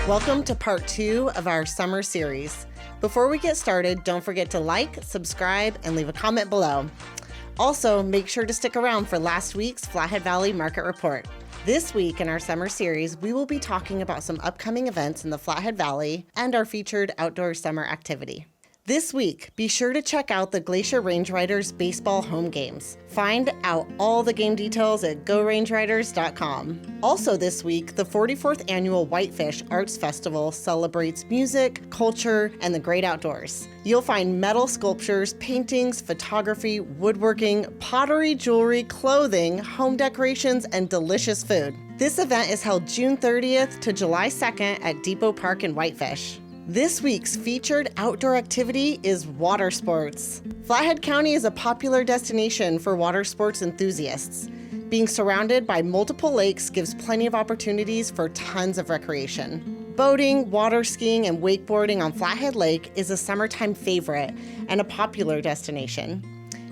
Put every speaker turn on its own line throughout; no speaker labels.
Welcome to part 2 of our summer series. Before we get started, don't forget to like, subscribe, and leave a comment below. Also, make sure to stick around for last week's Flathead Valley Market Report. This week in our summer series, we will be talking about some upcoming events in the Flathead Valley and our featured outdoor summer activity. This week, be sure to check out the Glacier Range Riders baseball home games. Find out all the game details at gorangeriders.com. Also this week, the 44th annual Whitefish Arts Festival celebrates music, culture, and the great outdoors. You'll find metal sculptures, paintings, photography, woodworking, pottery, jewelry, clothing, home decorations, and delicious food. This event is held June 30th to July 2nd at Depot Park in Whitefish. This week's featured outdoor activity is water sports. Flathead County is a popular destination for water sports enthusiasts. Being surrounded by multiple lakes gives plenty of opportunities for tons of recreation. Boating, water skiing, and wakeboarding on Flathead Lake is a summertime favorite and a popular destination.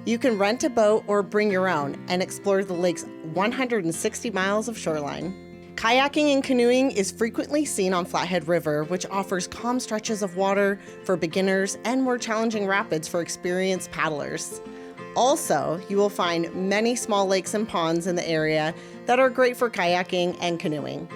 You can rent a boat or bring your own and explore the lake's 160 miles of shoreline. Kayaking and canoeing is frequently seen on Flathead River, which offers calm stretches of water for beginners and more challenging rapids for experienced paddlers. Also, you will find many small lakes and ponds in the area that are great for kayaking and canoeing.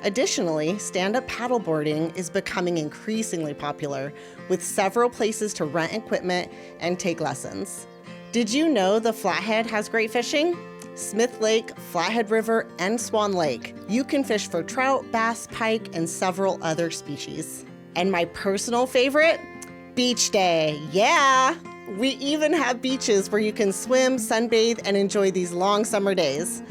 Additionally, stand-up paddleboarding is becoming increasingly popular, with several places to rent equipment and take lessons. Did you know the Flathead has great fishing? Smith Lake, Flathead River, and Swan Lake. You can fish for trout, bass, pike, and several other species. And my personal favorite? Beach day. Yeah! We even have beaches where you can swim, sunbathe, and enjoy these long summer days.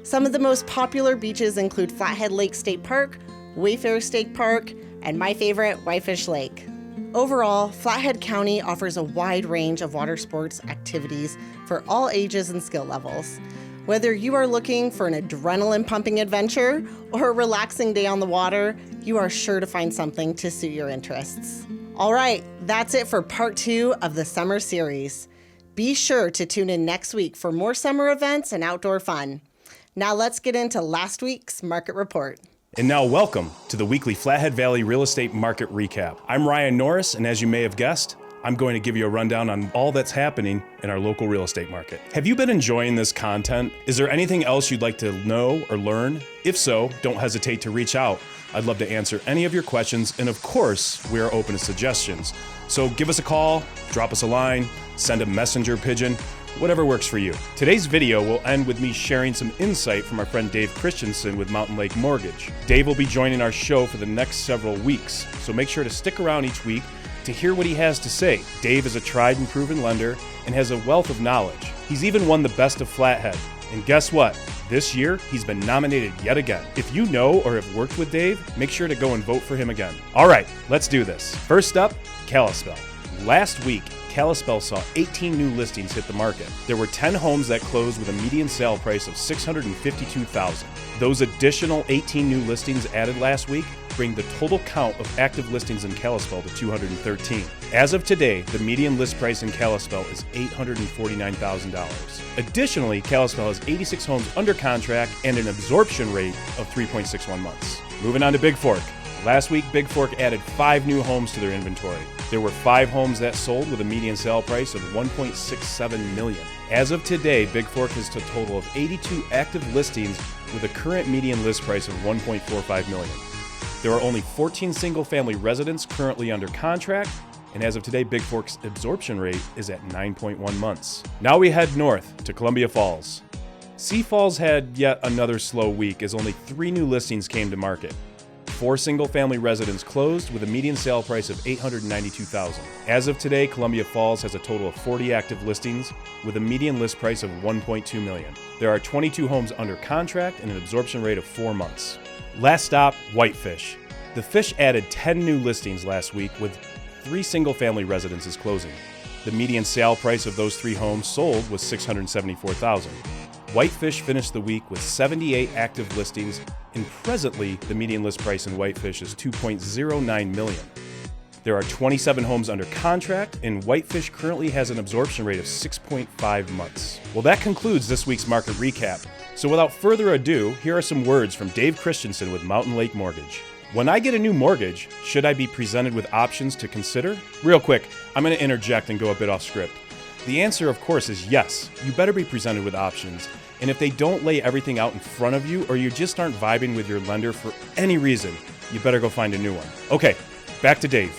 Some of the most popular beaches include Flathead Lake State Park, Wayfair State Park, and my favorite, Whitefish Lake. Overall, Flathead County offers a wide range of water sports activities for all ages and skill levels. Whether you are looking for an adrenaline-pumping adventure or a relaxing day on the water, you are sure to find something to suit your interests. All right, that's it for part 2 of the summer series. Be sure to tune in next week for more summer events and outdoor fun. Now let's get into last week's market report.
And now welcome to the weekly Flathead Valley Real Estate Market Recap. I'm Ryan Norris, and as you may have guessed, I'm going to give you a rundown on all that's happening in our local real estate market. Have you been enjoying this content? Is there anything else you'd like to know or learn? If so, don't hesitate to reach out. I'd love to answer any of your questions, and of course, we are open to suggestions. So give us a call, drop us a line, send a messenger pigeon, whatever works for you. Today's video will end with me sharing some insight from our friend Dave Christensen with Mountain Lake Mortgage. Dave will be joining our show for the next several weeks, so make sure to stick around each week to hear what he has to say. Dave is a tried and proven lender and has a wealth of knowledge. He's even won the Best of Flathead. And guess what? This year, he's been nominated yet again. If you know or have worked with Dave, make sure to go and vote for him again. All right, let's do this. First up, Kalispell. Last week, Kalispell saw 18 new listings hit the market. There were 10 homes that closed with a median sale price of $652,000. Those additional 18 new listings added last week bring the total count of active listings in Kalispell to 213. As of today, the median list price in Kalispell is $849,000. Additionally, Kalispell has 86 homes under contract and an absorption rate of 3.61 months. Moving on to Bigfork. Last week, Bigfork added 5 new homes to their inventory. There were 5 homes that sold with a median sale price of $1.67 million. As of today, Bigfork has a total of 82 active listings with a current median list price of $1.45 million. There are only 14 single-family residents currently under contract, and as of today, Bigfork's absorption rate is at 9.1 months. Now we head north to Columbia Falls. Sea Falls had yet another slow week as only 3 new listings came to market. 4 single-family residents closed with a median sale price of $892,000. As of today, Columbia Falls has a total of 40 active listings with a median list price of $1.2 million. There are 22 homes under contract and an absorption rate of 4 months. Last stop, Whitefish. The Fish added 10 new listings last week with 3 single-family residences closing. The median sale price of those 3 homes sold was $674,000. Whitefish finished the week with 78 active listings, and presently the median list price in Whitefish is $2.09 million. There are 27 homes under contract, and Whitefish currently has an absorption rate of 6.5 months. Well, that concludes this week's market recap. So without further ado, here are some words from Dave Christensen with Mountain Lake Mortgage. When I get a new mortgage, should I be presented with options to consider? Real quick, I'm going to interject and go a bit off script. The answer, of course, is yes. You better be presented with options. And if they don't lay everything out in front of you, or you just aren't vibing with your lender for any reason, you better go find a new one. Okay, back to Dave.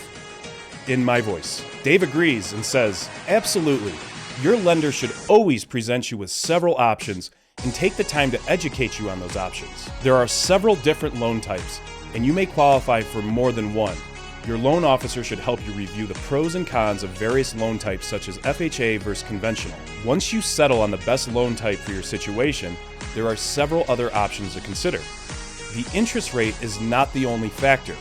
In my voice. Dave agrees and says, absolutely. Your lender should always present you with several options and take the time to educate you on those options. There are several different loan types, and you may qualify for more than one. Your loan officer should help you review the pros and cons of various loan types such as FHA versus conventional. Once you settle on the best loan type for your situation, there are several other options to consider. The interest rate is not the only factor.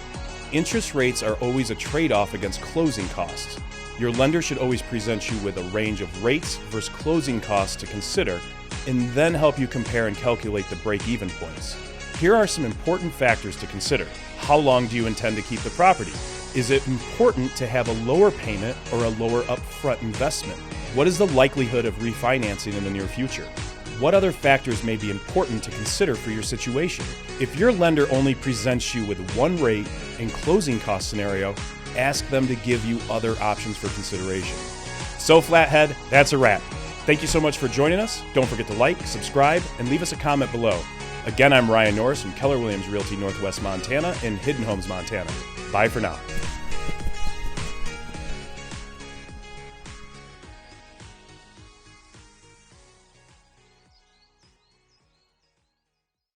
Interest rates are always a trade-off against closing costs. Your lender should always present you with a range of rates versus closing costs to consider, and then help you compare and calculate the break-even points. Here are some important factors to consider. How long do you intend to keep the property? Is it important to have a lower payment or a lower upfront investment? What is the likelihood of refinancing in the near future? What other factors may be important to consider for your situation? If your lender only presents you with one rate and closing cost scenario, ask them to give you other options for consideration. So Flathead, that's a wrap. Thank you so much for joining us. Don't forget to like, subscribe, and leave us a comment below. Again, I'm Ryan Norris from Keller Williams Realty Northwest Montana in Hidden Homes, Montana. Bye for now.